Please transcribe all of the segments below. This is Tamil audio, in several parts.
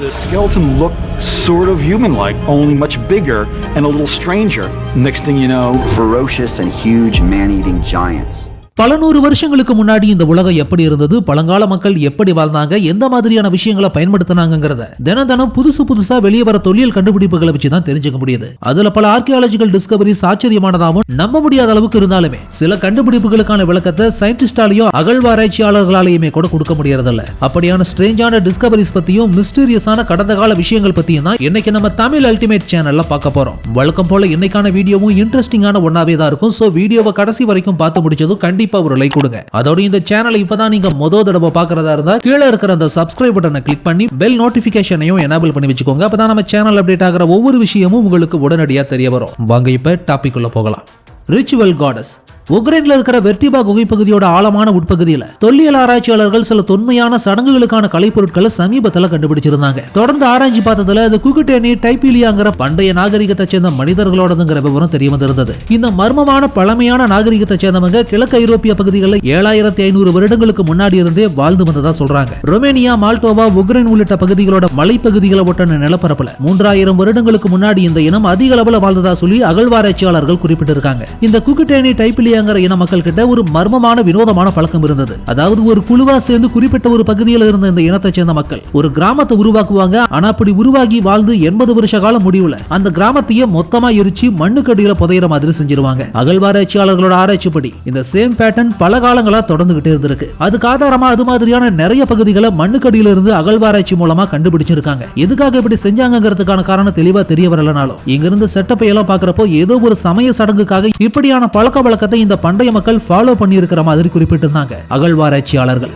The skeleton looked sort of human-like, only much bigger and a little stranger. Next thing you know, ferocious and huge man-eating giants. பல நூறு வருஷங்களுக்கு முன்னாடி இந்த உலகம் எப்படி இருந்தது, பழங்கால மக்கள் எப்படி வாழ்ந்தாங்க, எந்த மாதிரியான விஷயங்களை பயன்படுத்தினாங்கிறத தினம் புதுசா வெளியே வர தொழில் கண்டுபிடிப்புகளை வச்சு தான் தெரிஞ்சுக்க முடியுது. அதுல பல ஆர்கியாலஜிக்கல் டிஸ்கவரிஸ் ஆச்சரியமானதாகவும் நம்ப முடியாத அளவுக்கு இருந்தாலுமே சில கண்டுபிடிப்புகளுக்கான விளக்கத்தை சயின்டிஸ்டாலையும் அகழ்வாராய்ச்சியாளர்களாலேயுமே கூட கொடுக்க முடியறதில்ல. அப்படியான ஸ்ட்ரேஞ்சான டிஸ்கவரிஸ் பத்தியும் மிஸ்டீரியஸான கடந்த கால விஷயங்கள் பத்தியும் தான் இன்னைக்கு நம்ம தமிழ் அல்டிமேட் சேனல்ல பார்க்க போறோம். வழக்கம் போல இன்னைக்கான வீடியோவும் இன்ட்ரெஸ்டிங்கான ஒன்னாவே தான் இருக்கும். சோ வீடியோவை கடைசி வரைக்கும் பார்த்து முடிச்சதும் கண்டிப்பா ஒரு லைக் கொடுங்க. அதோட இந்த சேனலை இப்பதான் நீங்க முதல் தடவை பார்க்கறதா இருந்தா கீழே இருக்கிற அந்த சப்ஸ்கிரைப் பட்டனை கிளிக் பண்ணி பெல் நோட்டிபிகேஷனையும் எனேபிள் பண்ணி வச்சுக்கோங்க. அப்பதான் நம்ம சேனல் அப்டேட் ஆகிற ஒவ்வொரு விஷயமும் உங்களுக்கு உடனடியா தெரிய வரும். வாங்க இப்ப டாபிக் உள்ள போகலாம். Ritual goddess. உக்ரைன்ல இருக்கிற வெர்டிபா குகை பகுதியோட ஆழமான உட்பகுதியில தொல்லியல் ஆராய்ச்சியாளர்கள் சில தொன்மையான சடங்குகளுக்கான கலைப்பொருட்களை சமீபத்துல கண்டுபிடிச்சிருந்தாங்க. தொடர்ந்து ஆராய்ச்சி பார்த்ததுல அது குகுட்டேனி டைபீலியாங்கிற பண்டைய நாகரிகத்தை சேர்ந்த மனிதர்களோடதுங்கிற விவரம் தெரிய வந்திருந்தது. இந்த மர்மமான பழமையான நாகரிகத்தை சேர்ந்தவங்க கிழக்கு ஐரோப்பிய பகுதிகளில் 7500 வருடங்களுக்கு முன்னாடி இருந்தே வாழ்ந்து வந்ததா சொல்றாங்க. ரொமேனியா, மால்டோவா, உக்ரைன் உள்ளிட்ட பகுதிகளோட மலைப்பகுதிகளை ஒட்டின நிலப்பரப்புல 3000 வருடங்களுக்கு முன்னாடி இந்த இனம் அதிக அளவுல வாழ்ந்ததா சொல்லி அகழ்வாராய்ச்சியாளர்கள் குறிப்பிட்டிருக்காங்க. இந்த குகுட்டேனி டைபீலியா இன மக்கள் கிட்ட ஒரு மர்மமான வினோதமான பழக்கம் இருந்தது. அதாவது ஒரு குழுவா சேர்ந்து குறிப்பிட்ட ஒரு பகுதியில் இருந்த இந்த இனத்தை சேர்ந்த மக்கள் ஒரு கிராமத்தை உருவாக்குவாங்க. ஆனா அப்படி உருவாகி வாழ்ந்து 80 வருஷ காலம் முடிவுல அந்த கிராமத்தையே மொத்தமா எரிச்சு மண்ணுக்கடியில புதையிற மாதிரி செஞ்சிருவாங்க. அகழ்வாராய்ச்சியாளர்களோட ஆராய்ச்சிப்படி இந்த சேம் பேட்டர்ன் பல காலங்களா தொடர்ந்துகிட்டே இருந்திருக்கு. அதுக்கு ஆதாரமா அது மாதிரியான நிறைய பகுதிகளை மண்ணுக்கடியில இருந்து அகழ்வாராய்ச்சி மூலமா கண்டுபிடிச்சிருக்காங்க. எதுக்காக இப்படி செஞ்சாங்கிறதுக்கான காரணம் தெளிவா தெரிய வரலனாலும் இங்கிருந்து செட்டப்பை எல்லாம் பாக்குறப்போ ஏதோ ஒரு சமய சடங்குக்காக இப்படியான பழக்க வழக்கத்தை இந்த பண்டைய மக்கள் ஃபாலோ பண்ணி இருக்கிற மாதிரி குறிப்பிட்டிருந்தாங்க அகழ்வாராய்ச்சியாளர்கள்.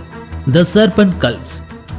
The Serpent Cults.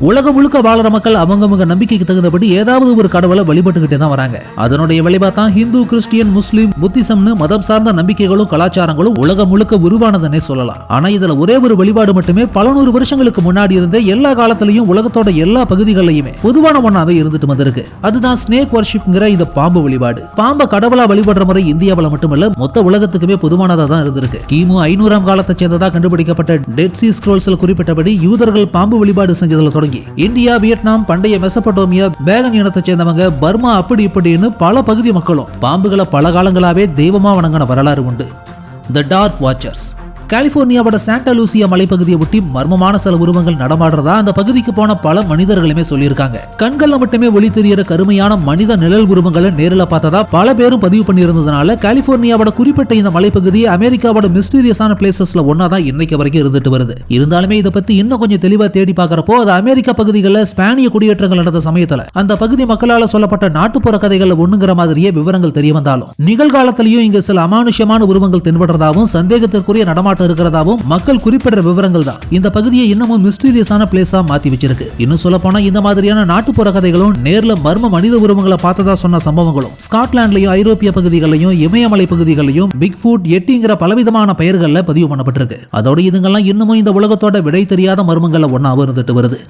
உலகம் முழுக்க வாழற மக்கள் அவங்கவங்க நம்பிக்கைக்கு தகுந்தபடி ஏதாவது ஒரு கடவுளை வழிபட்டுக்கிட்டே தான் வராங்க. அதனுடைய விளைவா தான் ஹிந்து, கிறிஸ்டியன், முஸ்லீம், புத்திசம்னு மதம் சார்ந்த நம்பிக்கைகளும் கலாச்சாரங்களும் உலகம் முழுக்க உருவானதுன்னே சொல்லலாம். ஆனா இதுல ஒரே ஒரு வழிபாடு மட்டுமே பல நூறு வருஷங்களுக்கு முன்னாடி இருந்த எல்லா காலத்திலையும் உலகத்தோட எல்லா பகுதிகளிலுமே பொதுவான ஒன்னாவே இருந்துட்டு வந்திருக்கு. அதுதான் ஸ்னேக் வர்ஷிப்ங்கிற இந்த பாம்பு வழிபாடு. பாம்பை கடவுளா வழிபடுற முறை இந்தியாவில் மட்டுமல்ல மொத்த உலகத்துக்குமே பொதுவானதா தான் இருந்திருக்கு. கிமு 500ஆம் காலத்தை சேர்ந்ததா கண்டுபிடிக்கப்பட்ட டெட் சீ ஸ்க்ரோல்ஸ்ல குறிப்பிட்டபடி யூதர்கள் பாம்பு வழிபாடு செஞ்சதுல தொடங்கி இந்தியா, வியட்நாம், பண்டைய மெசபடோமியா, பேகன் இனத்தை சேர்ந்தவங்க, பர்மா, அப்படி இப்படின்னு பல பகுதி மக்களும் பாம்புகளை பல காலங்களாவே தெய்வமா வணங்கின வரலாறு உண்டு. தி டார்க் வாட்சர்ஸ். கலிபோர்னியாவோட சாண்டா லூசியா மலைப்பகுதியை ஒட்டி மர்மமான சில உருவங்கள் நடமாடுறதா அந்த பகுதிக்கு போன பல மனிதர்களுமே சொல்லியிருக்காங்க. கண்கள்ல மட்டுமே ஒளி தெரியற கருமையான மனித நிழல் உருவங்களை நேரில் பார்த்ததா பல பேரும் பதிவு பண்ணியிருந்ததுனால கலிபோர்னியாவோட குறிப்பிட்ட இந்த மலைப்பகுதி அமெரிக்காவோட மிஸ்டீரியஸான பிளேசஸ்ல ஒன்னாதான் இன்னைக்கு வரைக்கும் இருந்துட்டு வருது. இருந்தாலுமே இதை பத்தி இன்னும் கொஞ்சம் தெளிவா தேடி பார்க்கறப்போ அது அமெரிக்கா பகுதிகளில் ஸ்பானிய குடியேற்றங்கள் நடந்த சமயத்துல அந்த பகுதி மக்களால் சொல்லப்பட்ட நாட்டுப்புற கதைகள் ஒண்ணுங்கிற மாதிரியே விவரங்கள் தெரிய வந்தாலும் நிகழ்காலத்திலையும் இங்க சில அமானுஷ்யமான உருவங்கள் தென்படுறதாவும் சந்தேகத்திற்குரிய நடமாட்டம் இருக்கிறதாவும் மக்கள் குறிப்பிடுற விவரங்கள் தான் இந்த பகுதியை இன்னமும் மிஸ்டீரியஸான பிளேஸா மாத்தி வச்சிருக்கு. இன்னும் சொல்ல போனா இந்த மாதிரியான நாட்டுப்புற கதைகளும் நேர்ல மர்ம மனித உருவங்களை பார்த்ததா சொன்ன சம்பவங்களும் ஸ்காட்லாண்ட்லயும் ஐரோப்பிய பகுதிகளிலும் இமயமலை பகுதிகளிலும் பிக் ஃபுட், எட்டிங்கிற பலவிதமான பெயர்கள்ல பதிவு பண்ணப்பட்டிருக்கு. அதோட இதுங்கெல்லாம் இன்னமும் இந்த உலகத்தோட விடை தெரியாத மர்மங்கள்ல ஒன்னாவும் இருந்துட்டு வருது.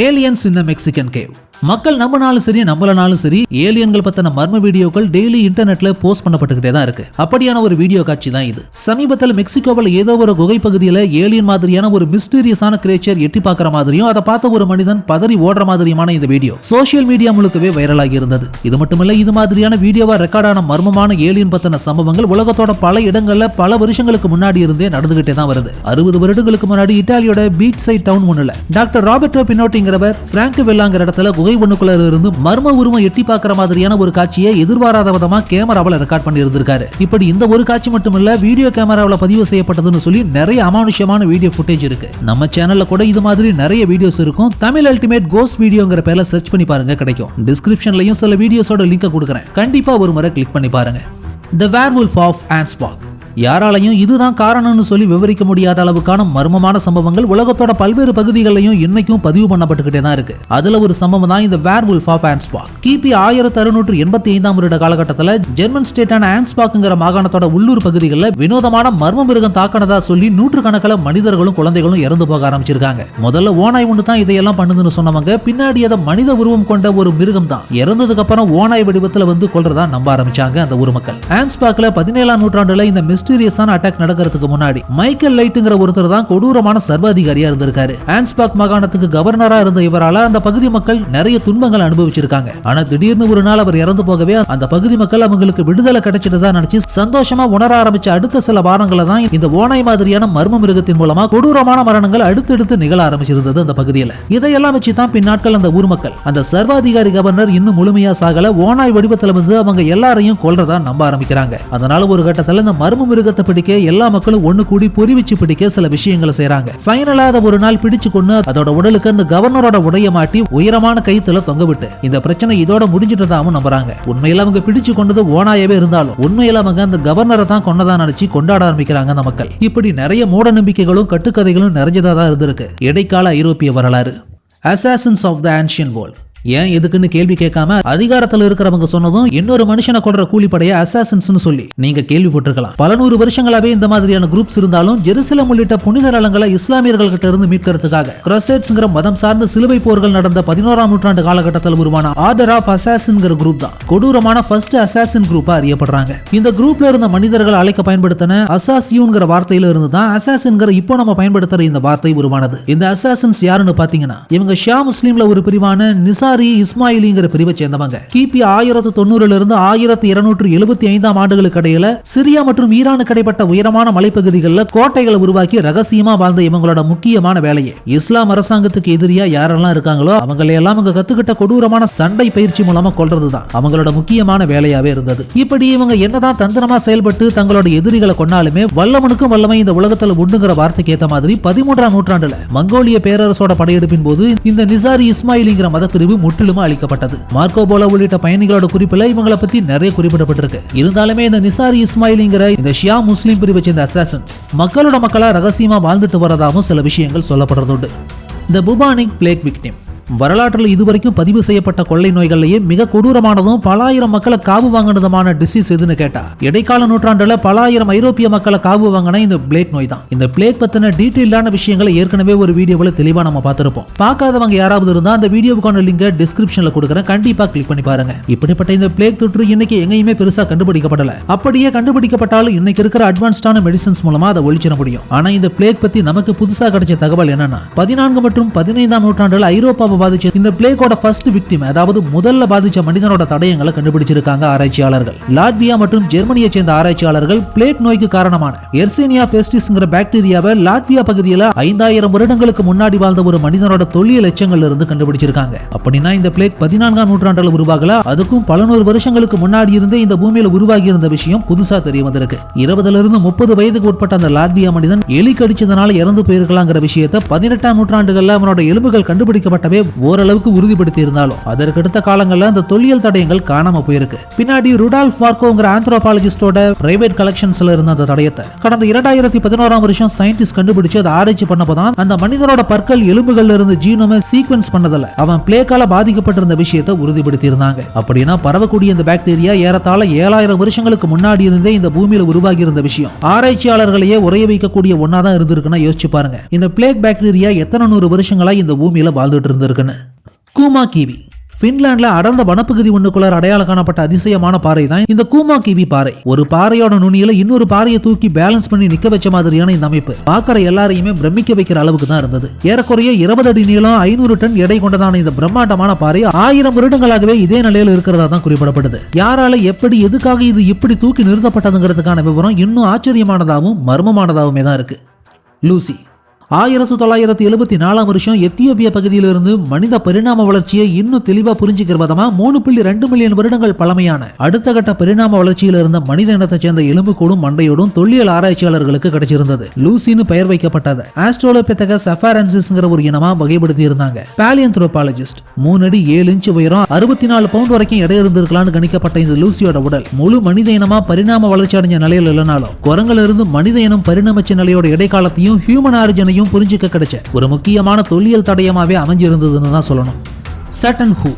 ஏலியன்ஸ் இன் மெக்சிகன் கேவ். மக்கள் நம்பினாலும் சரி நம்பலனாலும் சரி ஏலியன்கள் பத்தின மர்ம வீடியோக்கள் டெய்லி இன்டர்நெட்ல போஸ்ட் பண்ணப்பட்டுக்கிட்டே தான் இருக்கு. அப்படியான ஒரு வீடியோ காட்சி தான் இது. சமீபத்தில் மெக்சிகோவில் ஏதோ ஒரு குகை பகுதியில் ஏலியன் மாதிரியான ஒரு மிஸ்டீரியஸான கிரியேச்சர் எட்டி பார்க்குற மாதிரியும் அதை பார்த்த ஒரு மனிதன் பதறி ஓடுற மாதிரியுமான இந்த வீடியோ சோசியல் மீடியா முழுக்கவே வைரலாகி இருந்தது. இது மட்டுமல்ல, இது மாதிரியான வீடியோவா ரெக்கார்டான மர்மமான ஏலியன் பத்தின சம்பவங்கள் உலகத்தோட பல இடங்கள்ல பல வருஷங்களுக்கு முன்னாடி இருந்தே நடந்துகிட்டே தான் வருது. 60 வருடங்களுக்கு முன்னாடி இட்டாலியோட பீச் சைட் டவுன் ஒண்ணுல டாக்டர் ராபர்டோ பினோட்டிங்கிறவர் பிராங்க் வெல்லாங்கிற இடத்துல குகை ஒண்ணுக்குள்ள இருந்து மர்ம உருவம் எட்டி பார்க்கிற மாதிரியான ஒரு காட்சியை எதிர்பாராத விதமா கேமராவில் ரெக்கார்ட் பண்ணி இருந்திருக்காரு. இப்படி இந்த ஒரு காட்சி மட்டுமல்ல, வீடியோ கேமராவில் பதிவு செய்யப்பட்டதுன்னு சொல்லி நிறைய அமானுஷ்யமான வீடியோ ஃபுட்டேஜ் இருக்கு. நம்ம சேனல்ல கூட இது மாதிரி நிறைய வீடியோஸ் இருக்கும். தமிழ் அல்டிமேட் கோஸ்ட் வீடியோங்கிற பேர்ல சர்ச் பண்ணி பாருங்க, கிடைக்கும். டிஸ்கிரிப்ஷன்லயும் சில வீடியோஸோட லிங்க் கொடுக்குறேன், கண்டிப்பா ஒரு முறை கிளிக் பண்ணி பாருங்க. தி வேர்வூல்ஃப் ஆஃப் ஆன்ஸ்பாக். யாராலையும் இதுதான் காரணம்னு சொல்லி விவரிக்க முடியாத அளவுக்கான மர்மமான சம்பவங்கள் உலகத்தோட பல்வேறு பகுதிகளிலும் இன்னைக்கும் பதிவு பண்ணப்பட்டுக்கிட்டே தான் இருக்கு. அதுல ஒரு சம்பவம் தான் இந்த வேர்வூல்ஃப் ஆஃப் ஆன்ஸ்பாக். கிபி 1685ஆம் வருட காலகட்டத்தில் ஜெர்மன் ஸ்டேட்டான ஆன்ஸ்பாக்ங்கிற மாகாணத்தோட உள்ளூர் பகுதிகளில் வினோதமான மர்ம மிருகம் தாக்கினதா சொல்லி நூற்றுக்கணக்கில் மனிதர்களும் குழந்தைகளும் இறந்து போக ஆரம்பிச்சிருக்காங்க. முதல்ல ஓனாய் ஒன்று தான் இதையெல்லாம் பண்ணுதுன்னு சொன்னவங்க பின்னாடி அதை மனித உருவம் கொண்ட ஒரு மிருகம் தான் இறந்ததுக்கு அப்புறம் ஓனாய் வடிவத்தில் வந்து கொள்றதா நம்ப ஆரம்பிச்சாங்க அந்த ஊர் மக்கள். ஆன்ஸ்பாக்ல 17ஆம் நூற்றாண்டுல இந்த மிஸ்டீரியஸான அட்டாக் நடக்கிறதுக்கு முன்னாடி மைக்கேல் லைட்டுங்கிற ஒருத்தர் தான் கொடூரமான சர்வாதிகாரியா இருந்திருக்காரு. ஆன்ஸ்பாக் மாகாணத்துக்கு கவர்னரா இருந்த இவரால அந்த பகுதி மக்கள் நிறைய துன்பங்கள் அனுபவிச்சிருக்காங்க. ஆனா திடீர்னு ஒரு நாள் அவர் இறந்து போகவே அந்த பகுதி மக்கள் அவங்களுக்கு விடுதலை கிடைச்சிட்டு நினைச்சு சந்தோஷமா உணர ஆரம்பிச்ச அடுத்த சில வாரங்கள தான் இந்த ஓநாய் மாதிரியான மர்ம மிருகத்தின் மூலமா கொடூரமான மரணங்கள் அடுத்தடுத்து நிகழ ஆரம்பிச்சிருந்தது அந்த பகுதியில. இதையெல்லாம் வச்சு தான் பின்னாட்கள் அந்த ஊர் மக்கள் அந்த சர்வாதிகாரி கவர்னர் இன்னும் முழுமையா சாகல, ஓநாய் வடிவத்துல வந்து அவங்க எல்லாரையும் கொல்றதா நம்ப ஆரம்பிக்கிறாங்க. அதனால ஒரு கட்டத்துல இந்த மர்ம மிருகத்தை பிடிக்க எல்லா மக்களும் ஒண்ணு கூடி பொறி வச்சு பிடிக்க சில விஷயங்களை செய்றாங்க. ஃபைனலா அதை ஒரு நாள் பிடிச்சு கொண்டு அதோட உடலுக்கு அந்த கவர்னரோட உடைய மாட்டி உயரமான கைத்துல தொங்க விட்டு இந்த பிரச்சனை இதோட முடிஞ்சிட்டதாவும் நம்புறாங்க. உண்மையில அவங்க பிடிச்சு கொண்டது ஓநாயவே இருந்தாலும் உண்மையில அவங்க அந்த கவர்னரை தான் கொண்டதா நினைச்சு கொண்டாட ஆரம்பிக்கிறாங்க அந்த மக்கள். இப்படி நிறைய மூட நம்பிக்கைகளும் கட்டுக்கதைகளும் நிறைஞ்சதா தான் இருந்திருக்கு இடைக்கால ஐரோப்பிய வரலாறு. Assassins of the ancient world. ஏன் எதுக்குன்னு கேள்வி கேட்காம அதிகாரத்தில் இருக்கிறவங்க சொன்னதும் இன்னொரு மனுஷனை கொல்ற கூலிப்படைய அசாசின்ஸ்னு சொல்லி நீங்க கேள்விப்பட்டிருக்கலாம். பல நூறு வருஷங்களாவே இந்த மாதிரியான குரூப்ஸ் இருந்தாலும் ஜெருசலம் உள்ளிட்ட புனித நலங்களை இஸ்லாமியர்கள் கிட்ட இருந்து மீட்கிறதுக்காக கிரசேட்ஸ்ங்கிற மதம் சார்ந்த சிலுவை போர்கள் நடந்த 11ஆம் நூற்றாண்டு காலகட்டத்தில் உருவான ஆர்டர் ஆஃப் அசாசின்ங்கிற குரூப் தான் கொடூரமான ஃபர்ஸ்ட் அசாசின் குரூப்பா அறியப்படுறாங்க. இந்த குரூப்ல இருந்த மனிதர்கள் அழைக்க பயன்படுத்தின அசாசியூன்ங்கிற வார்த்தையில இருந்து தான் அசாசின்ங்கிற இப்போ நம்ம பயன்படுத்துற இந்த வார்த்தை உருவானது. இந்த அசாசின்ஸ் யாருன்னு பாத்தீங்கன்னா இவங்க ஷியா முஸ்லீம்ல ஒரு பிரிவான இஸ்மாயிலிங்கிற பிரிவை சேர்ந்தவங்க. கிபி 1090 இருந்து 1275 ஆண்டுகளுக்கு இடையில சிரியா மற்றும் ஈரானுக்கு இடைப்பட்ட உயரமான மலைப்பகுதிகளில் கோட்டைகளை உருவாக்கி ரகசியமா வாழ்ந்த இவங்களோட முக்கியமான வேலையை இஸ்லாம் அரசாங்கத்துக்கு எதிரியா யாரெல்லாம் இருக்காங்களோ அவங்களை எல்லாம் அவங்க கத்துக்கிட்ட கொடூரமான சண்டை பயிற்சி மூலமா கொல்றதுதான் அவங்களோட முக்கியமான வேலையாவே இருந்தது. இப்படி இவங்க என்னதான் தந்திரமா செயல்பட்டு தங்களோட எதிரிகளை கொண்டாலுமே வல்லவனுக்கும் வல்லமை இந்த உலகத்துல உண்டுங்கிற வார்த்தைக்கு ஏத்த மாதிரி 13ஆம் நூற்றாண்டுல மங்கோலிய பேரரசோட படையெடுப்பின் போது இந்த நிசாரி இஸ்மாயிலிங்கிற மதப்பிரிவு முற்றிலுமா அளிக்கப்பட்டது. மார்க்கோ போலோ உள்ளிட்ட பயணிகளோட குறிப்பில இவங்களை பத்தி நிறைய குறிப்பிடப்பட்டிருக்கு. இருந்தாலுமே இந்த நிசாரி இஸ்மாயிலிங்கிற இந்த ஷியா முஸ்லீம் பிரிவை சேர்ந்த அசாசின்ஸ் மக்களோட மக்களா ரகசியமா வாழ்ந்துட்டு வரதாகவும் சில விஷயங்கள் சொல்லப்படுறது. The bubonic plague victim. வரலாற்றில் இதுவரைக்கும் பதிவு செய்யப்பட்ட கொள்ளை நோய்கள்லயே மிக கொடூரமானதும் பல ஆயிரம் மக்களை காவு வாங்கினதுமான டிசீஸ் எதுன்னு கேட்டா இடைக்கால நூற்றாண்டுல பல ஆயிரம் ஐரோப்பிய மக்களை காவு வாங்கின இந்த பிளேக் நோய் தான். இந்த பிளேக் பத்தின டீட்டெயிலான விஷயங்களை ஏற்கனவே ஒரு வீடியோவில் தெளிவா நம்ம பார்த்திருப்போம். பார்க்காதவங்க யாராவது இருந்தா அந்த வீடியோவுக்கான லிங்கை டிஸ்கிரிப்ஷன்ல கொடுக்குறேன், கண்டிப்பா கிளிக் பண்ணி பாருங்க. இப்படிப்பட்ட இந்த பிளேக் தொற்று இன்னைக்கு எங்கேயுமே பெருசா கண்டுபிடிக்கப்படல. அப்படியே கண்டுபிடிக்கப்பட்டாலும் இன்னைக்கு இருக்கிற அட்வான்ஸ்டான மெடிசன்ஸ் மூலமா அதை ஒழிச்சிட முடியும். ஆனா இந்த பிளேக் பத்தி நமக்கு புதுசா கிடைச்ச தகவல் என்னன்னா 14 மற்றும் 15ஆம் நூற்றாண்டுல ஐரோப்பாவை பாதிச்ச இந்த பிளேக்கோட ஃபர்ஸ்ட் விக்டிம், அதாவது முதல்ல பாதிச்ச மனிதனோட தடயங்களை கண்டுபிடிச்சிருக்காங்க ஆராய்ச்சியாளர்கள். லாட்வியா மற்றும் ஜெர்மனியை சேர்ந்த ஆராய்ச்சியாளர்கள் பிளேக் நோய்க்கு காரணமான எர்சீனியா பெஸ்டிஸ்ங்கிற பாக்டீரியாவை லாட்வியா பகுதியில் 5000 வருடங்களுக்கு முன்னாடி வாழ்ந்த ஒரு மனிதனோட தொல்லியல் எச்சங்கள்ல இருந்து கண்டுபிடிச்சிருக்காங்க. அப்படின்னா இந்த பிளேக் 14ஆம் நூற்றாண்டுல உருவாகல, அதுக்கும் பல நூறு வருஷங்களுக்கு முன்னாடி இருந்தே இந்த பூமியில உருவாகி இருந்த விஷயம் புதுசா தெரிய வந்திருக்கு. 20 இருந்து 30 வயதுக்கு உட்பட்ட அந்த லாட்வியா மனிதன் எலி கடிச்சதனால இறந்து போயிருக்கலாங்கிற விஷயத்தை 18ஆம் நூற்றாண்டுகள்ல அவனோட எலும்புகள் கண்டுபிடிக்கப்பட்டவே ஓரளவுக்கு உறுதிப்படுத்தி இருந்தாலும் அதற்கடுத்த காலங்கள்ல அந்த தொல்லியல் தடயங்கள் காணாம போயிருக்கு. பின்னாடி ருடால்ஃப் வார்கோங்கிற ஆந்த்ரோபாலஜிஸ்டோட பிரைவேட் கலெக்ஷன்ஸ்ல இருந்த அந்த தடயத்தை கடந்த 2011ஆம் வருஷம் சயின்டிஸ்ட் கண்டுபிடிச்சு அதை ஆராய்ச்சி பண்ணப்பதான் அந்த மனிதனோட பற்கள் எலும்புகள்ல இருந்து ஜீனோமை சீக்வென்ஸ் பண்ணதுல அவன் பிளேக்கால பாதிக்கப்பட்டிருந்த விஷயத்தை உறுதிப்படுத்தி இருந்தாங்க. அப்படின்னா பரவக்கூடிய இந்த பாக்டீரியா ஏறத்தாழ 7000 வருஷங்களுக்கு முன்னாடி இருந்தே இந்த பூமியில உருவாகி இருந்த விஷயம் ஆராய்ச்சியாளர்களையே உரைய வைக்கக்கூடிய ஒன்னாதான் இருந்திருக்குன்னா யோசிச்சு பாருங்க. இந்த பிளேக் பாக்டீரியா எத்தனை 100 வருஷங்களா இந்த பூமியில வாழ்ந்துட்டு இருந்திருக்குன்னு. கூமா கிவி. பின்லாந்துல அடர்ந்த வனப்பகுதி ஒண்ணுக்குள்ள அடையாளம் காணப்பட்ட அதிசயமான பாறை தான் இந்த கூமா கிவி பாறை. ஒரு பாறையோட நுனியில இன்னொரு பாறையை தூக்கி பேலன்ஸ் பண்ணி நிக்க வச்ச மாதிரியான இந்த அமைப்பு பார்க்கிற எல்லாரையுமே பிரமிக்க வைக்கிற அளவுக்கு தான் இருந்தது. ஏறக்குறைய 20 அடி நீளம் 500 டன் எடை கொண்டதான இந்த பிரம்மாண்டமான பாறை 1000 வருடங்களாகவே இதே நிலையில இருக்கிறதா தான் குறிப்பிடப்படுது. யாரால எப்படி எதுக்காக இது இப்படி தூக்கி நிறுத்தப்பட்டதுங்கிறதுக்கான விவரம் இன்னும் ஆச்சரியமானதாகவும் மர்மமானதாகவுமே தான் இருக்கு. லூசி. 1974ஆம் வருஷம் எத்தியோப்பியா பகுதியிலிருந்து மனித பரிணாம வளர்ச்சியை இன்னும் தெளிவா புரிஞ்சுக்கிற விதமா 3.2 மில்லியன் வருடங்கள் பழமையான அடுத்த கட்ட பரிணாம வளர்ச்சியில இருந்த மனித இனத்தை சேர்ந்த எலும்புக்கூடும் மண்டையோடும் தொல்லியல் ஆராய்ச்சியாளர்களுக்கு கிடைச்சிருந்தது. லூசின்னு பெயர் வைக்கப்பட்டது. ஆஸ்ட்ரோலோபிதெகஸ் அஃபாரன்சிஸ்ங்கிற ஒரு இனமா வகைப்படுத்தி இருந்தாங்க. பாலியன்த்ரோபாலஜிஸ்ட் 3 அடி 7 இன்ச் உயரம் 64 பவுண்ட் வரைக்கும் எடை இருந்திருக்கலாம்னு கணிக்கப்பட்ட இந்த லூசியோட உடல் முழு மனித இனமா பரிணாம வளர்ச்சி அடைஞ்ச நிலையில் இல்லைனாலும் குரங்குல இருந்து மனித இனம் பரிணமிச்ச நிலையோட இடைக்காலத்தையும் ஹியூமன் ஆரிஜினையும் புரிஞ்சுக்க கிடைச்ச ஒரு முக்கியமான தொல்லியல் தடயமாவே அமைஞ்சிருந்ததுன்னு தான் சொல்லணும். சட்டன் ஹூ.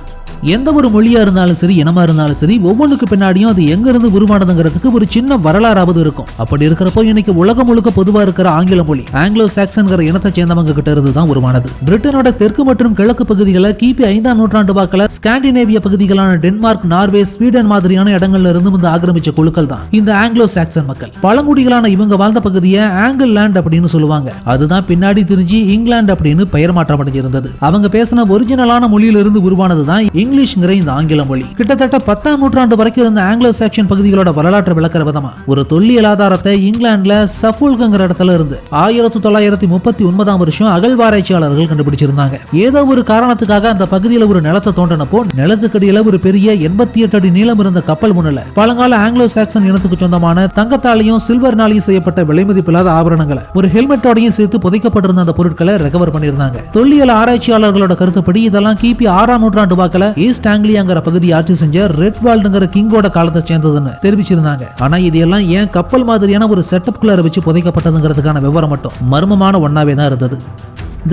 எந்த ஒரு மொழியா இருந்தாலும் சரி, இனமா இருந்தாலும் சரி, ஒவ்வொன்றுக்கு பின்னாடியும் அது எங்க இருந்து உருவானதுங்கிறதுக்கு ஒரு சின்ன வரலாறாவது இருக்கும். அப்படி இருக்கிறப்போ இன்னைக்கு உலகம் முழுக்க பொதுவா இருக்கிற ஆங்கில மொழி ஆங்கிலோ சாக்சன்கிற இனத்தை சேர்ந்தவங்க கிட்ட இருந்து தான் உருவானது. பிரிட்டனோட தெற்கு மற்றும் கிழக்கு பகுதிகளை கிபி 5ஆம் நூற்றாண்டு வாக்கில் ஸ்காண்டினேவிய பகுதிகளான டென்மார்க், நார்வே, ஸ்வீடன் மாதிரியான இடங்கள்ல இருந்து வந்து ஆக்கிரமிச்ச குழுக்கள் தான் இந்த ஆங்கிலோ சாக்சன் மக்கள். பழங்குடிகளான இவங்க வாழ்ந்த பகுதியை ஆங்கிள் லேண்ட் அப்படின்னு சொல்லுவாங்க. அதுதான் பின்னாடி தெரிஞ்சு இங்கிலாந்து அப்படின்னு பெயர் மாற்றம் அடைஞ்சிருந்தது. அவங்க பேசின ஒரிஜினலான மொழியிலிருந்து உருவானது தான் இங்கிலீஷ்ங்கிற இந்த ஆங்கில மொழி. கிட்டத்தட்ட 10ஆம் நூற்றாண்டு வரைக்கும் இருந்த ஆங்கிலோ சாக்சன் பகுதிகளோட வரலாற்றை விளக்குற விதமா ஒரு தொல்லியல் ஆதாரத்தை இங்கிலாந்துல சஃபோல்க்ங்கிற இடத்துல இருந்து 1939ஆம் வருஷம் அகழ்வாராய்ச்சியாளர்கள் கண்டுபிடிச்சிருந்தாங்க. ஏதோ ஒரு காரணத்துக்காக அந்த பகுதியில் ஒரு நிலத்தை தோண்டினப்போ நிலத்துக்கடியில ஒரு பெரிய 88 அடி நீளம் இருந்த கப்பல் முன்னல பழங்கால ஆங்கிலோ சாக்சன் இனத்துக்கு சொந்தமான தங்கத்தாலையும் சில்வர்னாலையும் செய்யப்பட்ட விலைமதிப்பில்லாத ஆபரணங்களை ஒரு ஹெல்மெட்டோடையும் சேர்த்து புதைக்கப்பட்டிருந்த அந்த பொருட்களை ரெக்கவர் பண்ணியிருந்தாங்க. தொல்லியல் ஆராய்ச்சியாளர்களோட கருத்துப்படி இதெல்லாம் கிபி 6ஆம் நூற்றாண்டு வாக்கில் ஈஸ்ட் ஆங்கிலியாங்கிற பகுதி ஆட்சி செஞ்ச ரெட் வால்டுங்கிற கிங்கோட காலத்தை சேர்ந்ததுன்னு தெரிவிச்சிருந்தாங்க. ஆனா இது எல்லாம் ஏன் கப்பல் மாதிரியான ஒரு செட்டப் குள்ளார வச்சு புதைக்கப்பட்டதுங்கிறதுக்கான விவரம் மட்டும் மர்மமான ஒன்னாவே தான் இருந்தது.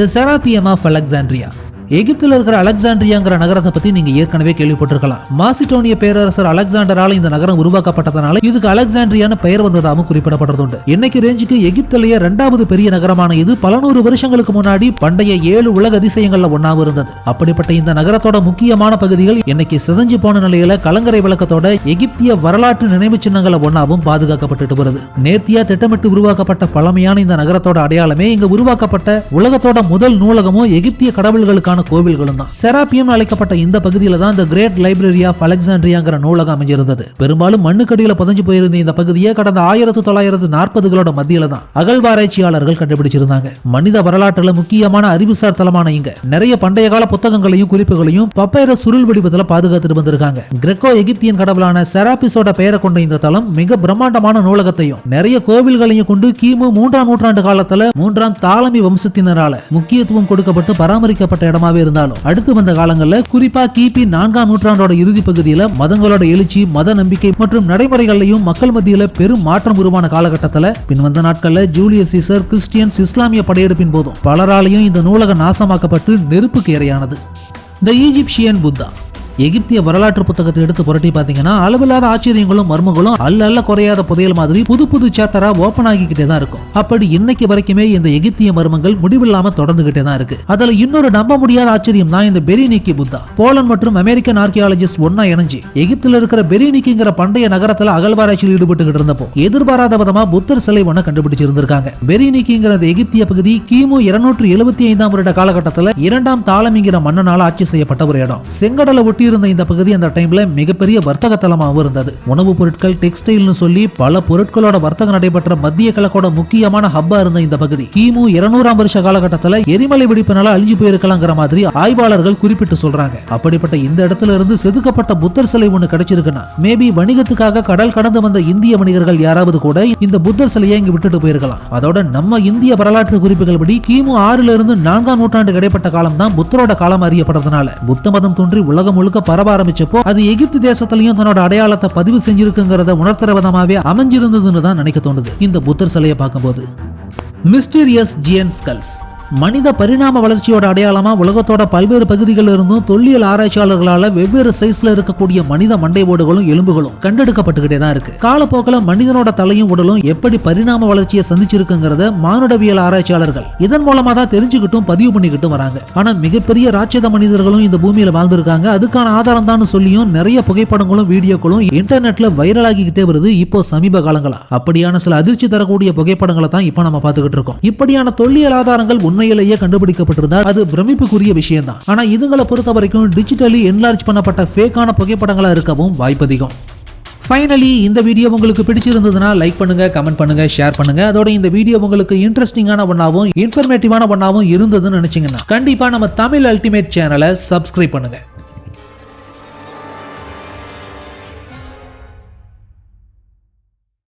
தி செராபியம் ஆஃப் அலெக்சாண்ட்ரியா. எகிப்தில் இருக்கிற அலெக்சாண்ட்ரியாங்கிற நகரத்தை பத்தி நீங்க ஏற்கனவே கேள்விப்பட்டிருக்கலாம். மாசிடோனிய பேரரசர் அலெக்சாண்டரால இந்த நகரம் உருவாக்கப்பட்டதனால இதுக்கு அலெக்சாண்ட்ரியான பெயர் வந்ததாகவும் குறிப்பிடப்படுறதுண்டு. இன்னைக்கு ரேஞ்சுக்கு எகிப்திலேயே 2வது பெரிய நகரமான இது பல நூறு வருஷங்களுக்கு முன்னாடி பண்டைய 7 உலக அதிசயங்கள்ல ஒன்னாவும் இருந்தது. அப்படிப்பட்ட இந்த நகரத்தோட முக்கியமான பகுதிகள் இன்னைக்கு சிதைஞ்சு போன நிலையில கலங்கரை விளக்கத்தோட எகிப்திய வரலாற்று நினைவு சின்னங்களை ஒன்னாவும் பாதுகாக்கப்பட்டு வருது. நேர்த்தியா திட்டமிட்டு உருவாக்கப்பட்ட பழமையான இந்த நகரத்தோட அடையாளமே இங்க உருவாக்கப்பட்ட உலகத்தோட முதல் நூலகமும் எகிப்திய கடவுள்களுக்கான கோவில்களும் தான். செராபியம் அழைக்கப்பட்ட இந்த பகுதியில தான் இந்த கிரேட் லைப்ரரி ஆஃப் அலெக்சாண்ட்ரியாங்கிற நூலகம் அமைஞ்சிருந்தது. பெரும்பாலும் மண்ணுக்கடியில புதைஞ்சு போயிருந்த இந்த பகுதியை கடந்த 1940களோட மத்தியில தான் அகழ்வாராய்ச்சியாளர்கள் கண்டுபிடிச்சிருந்தாங்க. மனித வரலாற்றுல முக்கியமான அறிவுசார் தலமான இங்க நிறைய பண்டைய கால புத்தகங்களையும் குறிப்புகளையும் பப்பைரஸ் சுருள் வடிவத்துல பாதுகாத்துட்டு வந்திருக்காங்க. கிரெக்கோ எகிப்தியன் கடவுளான செராபிஸோட பெயரை கொண்ட இந்த தலம் மிக பிரம்மாண்டமான நூலகத்தையும் நிறைய கோவில்களையும் கொண்டு கிமு 3ஆம் நூற்றாண்டு காலத்துல 3ஆம் தாலமி வம்சத்தினரால முக்கியத்துவம் கொடுக்கப்பட்டு பராமரிக்கப்பட்ட இடமா இருந்தாலும் அடுத்து வந்த காலங்களில் குறிப்பா கிபி 4ஆம் நூற்றாண்டோட இறுதி பகுதியில் மதங்களோட எழுச்சி, மத நம்பிக்கை மற்றும் நடைமுறைகளையும் மக்கள் மத்தியில் பெரும் மாற்றம் உருவான காலகட்டத்தில் பின்வந்த நாட்களில் ஜூலியஸ் சீசர் கிறிஸ்டியன்ஸ் இஸ்லாமிய படையெடுப்பின் போதும் பலராலையும் இந்த நூலகம் நாசமாக்கப்பட்டு நெருப்புக்கு இரையானது. தி ஈஜிப்சியன் புத்தா. எகிப்திய வரலாற்று புத்தகத்தை எடுத்து புரட்டி பாத்தீங்கன்னா அளவில்லாத ஆச்சரியங்களும் மர்மங்களும் அல்ல குறையாத புதையல் மாதிரி புது புது சாப்டரா ஓபன் ஆகிக்கிட்டே தான் இருக்கும். அப்படி இன்னைக்கு வரைக்குமே இந்த எகிப்திய மர்மங்கள் முடிவில்லாம தொடர்ந்துகிட்டே தான் இருக்கு. அதுல இன்னொரு நம்ப முடியாத ஆச்சரியம் தான் இந்த பெரினிக்கி புத்தா. போலந்து மற்றும் அமெரிக்கன் ஆர்கியாலஜிஸ்ட் ஒன்னா இணைஞ்சு எகிப்தில் இருக்கிற பெரினிக்கிங்கிற பண்டைய நகரத்துல அகழ்வாராய்ச்சியில் ஈடுபட்டு இருந்தப்போ எதிர்பாராத விதமா புத்தர் சிலை ஒன்ன கண்டுபிடிச்சிருந்திருக்காங்க. பெரினிக்கிங்கிற எகிப்திய பகுதி கிமு 275ஆம் வருட காலகட்டத்தில் 2ஆம் தாலமிங்கிற மன்னனால ஆட்சி செய்யப்பட்ட ஒரு இடம். செங்கடலை ஒட்டி இருந்த இந்த பகுதி அந்த டைம்ல மிகப்பெரிய வர்த்தக தலமாகவும் இருந்தது. உணவுப் பொருட்கள், டெக்ஸ்டைல்னு சொல்லி பல பொருட்களோட வர்த்தகம் நடைபெற்ற மத்திய கிழக்கோட முக்கியமான ஹப்பா இருந்த இந்த பகுதி கிமு 200ஆம் வருஷ காலகட்டத்தில் எரிமலை வெடிப்பினால அழிஞ்சு போயிருக்கலாங்கிற மாதிரி ஆய்வாளர்கள் குறிப்பிட்டு சொல்றாங்க. அப்படிப்பட்ட இந்த இடத்துல இருந்து செதுக்கப்பட்ட புத்தர் சிலை ஒண்ணு கிடைச்சிருக்குன்னா மேபி வணிகத்துக்காக கடல் கடந்து வந்த இந்திய வணிகர்கள் யாராவது கூட இந்த புத்தர் சிலையை இங்க விட்டுட்டு போயிருக்கலாம். அதோட நம்ம இந்திய வரலாற்று குறிப்புகள் படி கிமு 6ல இருந்து 4ஆம் நூற்றாண்டு இடைப்பட்ட காலம் தான் புத்தரோட காலம் அறியப்படுறதுனால புத்த மதம் தோன்றி உலகம் முழுக்க பரவ ஆரம்பிச்சப்போ அது எகிப்து தேசத்திலையும் தன்னோட அடையாளத்தை பதிவு செஞ்சிருக்குங்கிறத உணர்த்துற விதமாவே அமைஞ்சிருந்ததுன்னு தான் நினைக்க தோணுது இந்த புத்தர் சிலையை பார்க்கும்போது. Mysterious giant skulls. மனித பரிணாம வளர்ச்சியோட அடையாளமா உலகத்தோட பல்வேறு பகுதிகளில் இருந்தும் தொல்லியல் ஆராய்ச்சியாளர்களால வெவ்வேறு சைஸ்ல இருக்கக்கூடிய மனித மண்டை ஓடுகளும் எலும்புகளும் கண்டெடுக்கப்பட்டுக்கிட்டே தான் இருக்கு. காலப்போக்கில் மனிதனோட தலையும் உடலும் எப்படி பரிணாம வளர்ச்சியை சந்திச்சிருக்குங்கிறத மானுடவியல் ஆராய்ச்சியாளர்கள் இதன் மூலமா தான் தெரிஞ்சுக்கிட்டும் பதிவு பண்ணிக்கிட்டும் வராங்க. ஆனா மிகப்பெரிய ராட்சத மனிதர்களும் இந்த பூமியில வாழ்ந்திருக்காங்க. அதுக்கான ஆதாரம் தான் சொல்லியும் நிறைய புகைப்படங்களும் வீடியோக்களும் இன்டர்நெட்ல வைரல் ஆகிக்கிட்டே வருது இப்போ சமீப காலங்களா. அப்படியான சில அதிர்ச்சி தரக்கூடிய புகைப்படங்களை தான் இப்போ நம்ம பார்த்துக்கிட்டு இருக்கோம். இப்படியான தொல்லியல் ஆதாரங்கள் உண்மையிலேயே கண்டுபிடிக்கப்பட்டிருந்தா அது பிரமிப்புக்குரிய விஷயம் தான். ஆனா இதுங்களை பொறுத்த வரைக்கும் டிஜிட்டலி என்லார்ஜ் பண்ணப்பட்ட ஃபேக்கான புகைப்படங்களா இருக்கவும் வாய்ப்பு அதிகம். ஃபைனலி இந்த வீடியோ உங்களுக்கு பிடிச்சிருந்ததுன்னா லைக் பண்ணுங்க, கமெண்ட் பண்ணுங்க, ஷேர் பண்ணுங்க. அதோட இந்த வீடியோ உங்களுக்கு இன்ட்ரெஸ்டிங்கான ஒன்னாவும் இன்ஃபர்மேட்டிவான ஒன்னாவும் இருந்ததுன்னு நினைச்சீங்கன்னா கண்டிப்பா நம்ம தமிழ் அல்டிமேட் சேனலை சப்ஸ்கிரைப் பண்ணுங்க.